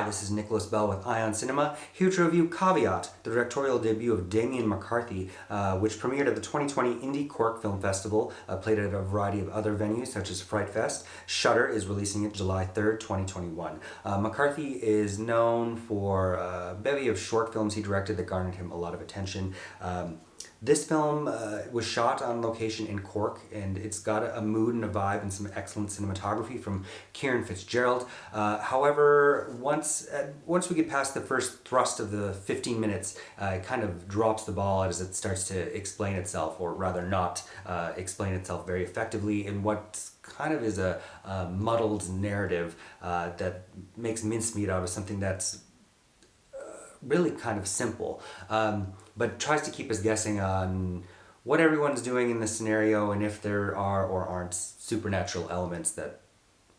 this is Nicholas Bell with IONCINEMA, here to review Caveat, the directorial debut of Damian Mccarthy, which premiered at the 2020 Indie Cork Film Festival, played at a variety of other venues such as Fright Fest. Shudder is releasing it July 3rd, 2021. Mccarthy is known for a bevy of short films he directed that garnered him a lot of attention. This film was shot on location in Cork, and it's got a mood and a vibe and some excellent cinematography from Kieran Fitzgerald. However, once we get past the first thrust of the 15 minutes, it kind of drops the ball as it starts to explain itself, or rather not explain itself very effectively in what kind of is a muddled narrative that makes mincemeat out of something that's really kind of simple, but tries to keep us guessing on what everyone's doing in this scenario and if there are or aren't supernatural elements that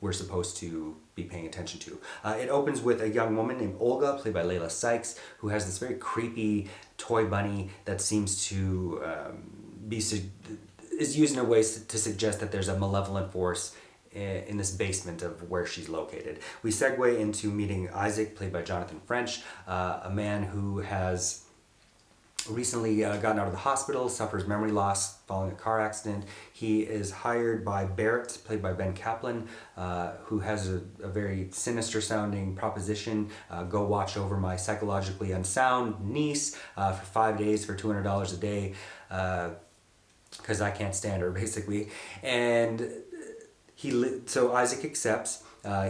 we're supposed to be paying attention to. It opens with a young woman named Olga, played by Leila Sykes, who has this very creepy toy bunny that seems to is used in a way to suggest that there's a malevolent force in this basement of where she's located. We segue into meeting Isaac, played by Jonathan French, a man who has recently gotten out of the hospital, suffers memory loss following a car accident. He is hired by Barrett, played by Ben Caplan, who has a very sinister sounding proposition. Go watch over my psychologically unsound niece for 5 days for $200 a day, because I can't stand her, basically. And so Isaac accepts.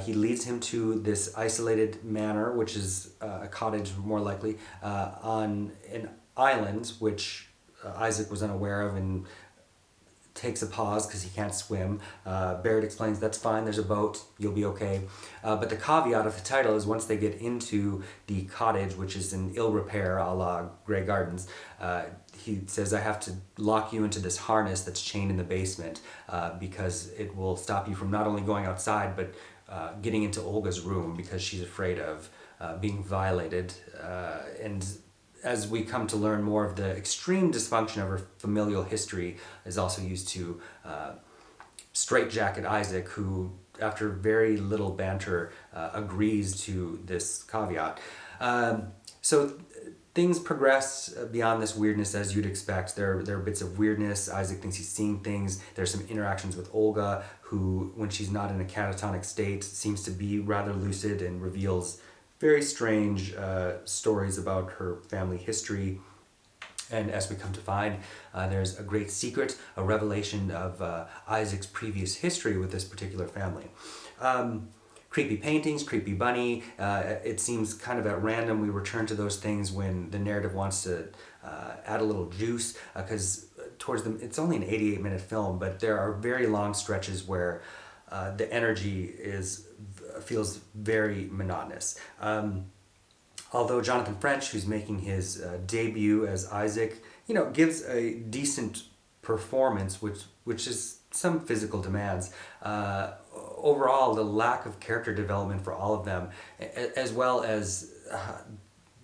He leads him to this isolated manor, which is a cottage more likely, on an island, which Isaac was unaware of and takes a pause because he can't swim. Barrett explains that's fine, there's a boat, you'll be okay. But the caveat of the title is once they get into the cottage, which is in ill repair a la Grey Gardens, he says, I have to lock you into this harness that's chained in the basement because it will stop you from not only going outside but getting into Olga's room because she's afraid of being violated. And as we come to learn more of the extreme dysfunction of her familial history is also used to straitjacket Isaac, who after very little banter agrees to this caveat. So things progress beyond this weirdness as you'd expect. There are bits of weirdness. Isaac thinks he's seeing things. There's some interactions with Olga, who, when she's not in a catatonic state, seems to be rather lucid and reveals very strange stories about her family history. And as we come to find, there's a great secret, a revelation of Isaac's previous history with this particular family. Creepy paintings, creepy bunny. It seems kind of at random we return to those things when the narrative wants to add a little juice, because it's only an 88-minute film, but there are very long stretches where the energy feels very monotonous. Although Jonathan French, who's making his debut as Isaac, gives a decent performance, which is some physical demands. Overall, the lack of character development for all of them, as well as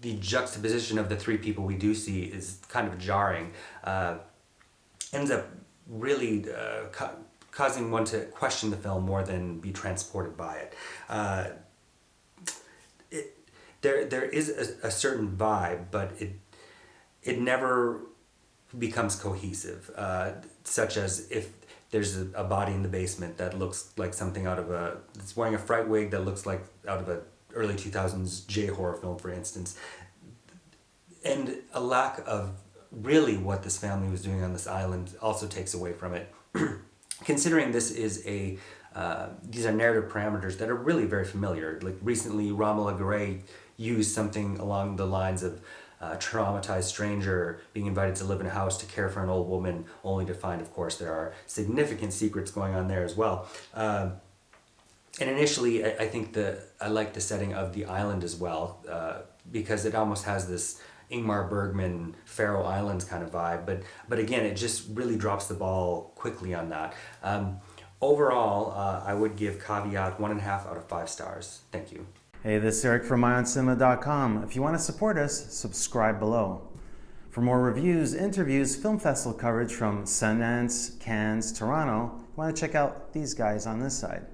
the juxtaposition of the three people we do see, is kind of jarring. Ends up really causing one to question the film more than be transported by it. There is a certain vibe, but it never becomes cohesive, such as if there's a body in the basement that looks like something it's wearing a fright wig that looks like out of a early 2000s J-horror film, for instance. And a lack of really what this family was doing on this island also takes away from it. Considering this is these are narrative parameters that are really very familiar. Like recently, Romola Garai used something along the lines of a traumatized stranger being invited to live in a house to care for an old woman, only to find, of course, there are significant secrets going on there as well. And initially, I think I like the setting of the island as well, because it almost has this Ingmar Bergman, Faroe Islands kind of vibe, but again, it just really drops the ball quickly on that. Overall, I would give Caveat 1.5 out of 5 stars. Thank you. Hey, this is Eric from IONCINEMA.com. If you want to support us, subscribe below. For more reviews, interviews, film festival coverage from Sundance, Cannes, Toronto, you want to check out these guys on this side.